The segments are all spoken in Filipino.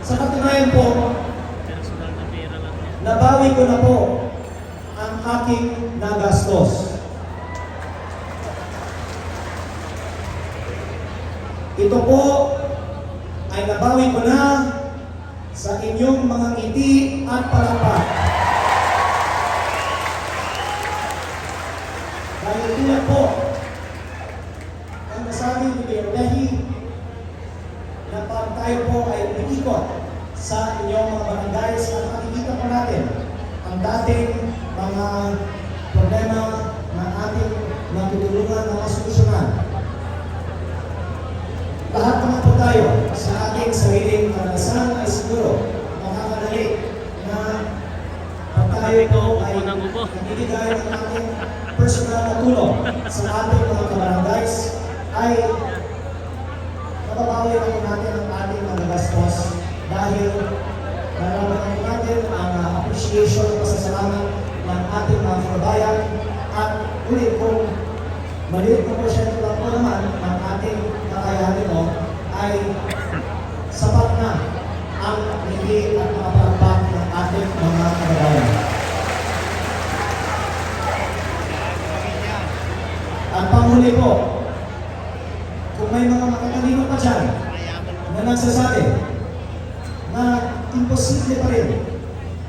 Sa katunayan po, nabawi ko na po ang aking nagastos. Ito po ay nabawi ko na sa inyong mga ngiti at palakpak. Dahil tulad po, ang nasabi ni Mayor Lehi, na pag tayo po ay umiikot sa inyong mga barangays at makikita po natin ang dating mga problema na ating natutulungan na masolusyonan. Lahat naman po tayo sa ating sariling karanasan ay siguro makakadali na pag tayo po ay nagbibigay ng ating personal na tulong sa ating mga kabarangays ay mababawi na po natin ang ating mga gastos dahil nararamdaman po natin ang appreciation at pasasalamat ng ating mga kababayan at ulit kung maliit na porsyento lang po naman ng ating kakayanin mo ay sapat na ang hindi at mga palakpak ng ating mga kababayan. At panghuli po, kung may mga makatalino pa dyan na nagsasabi na imposible pa rin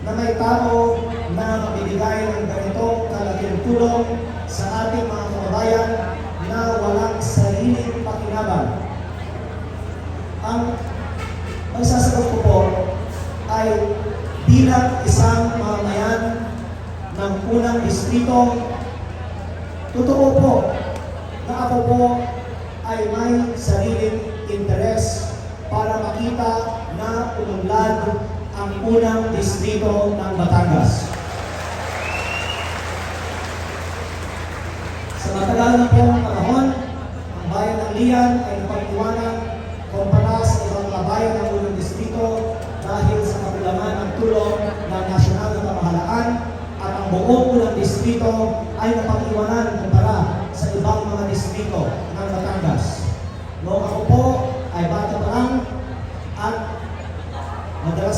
na may tao na mabibigay ng ganitong kalaking tulong sa ating mga kababayan na walang sariling pakinabang. Ang magsasagot ko po ay bilang isang mamamayan ng unang distrito, totoo po na ako po ay may sariling interes para makita na umunlad ang unang distrito ng Batangas. Sa matagal na pong panahon, ang bayan ng Lian ay napag-iwanan kumpara sa ibang mga bayan ng unang distrito dahil sa kakulangan ng tulong ng nasyonal na pamahalaan at ang buong unang distrito ay napag-iwanan kumpara sa ibang mga distrito ng Batangas. Noong ako po ay bata pa lang at madalas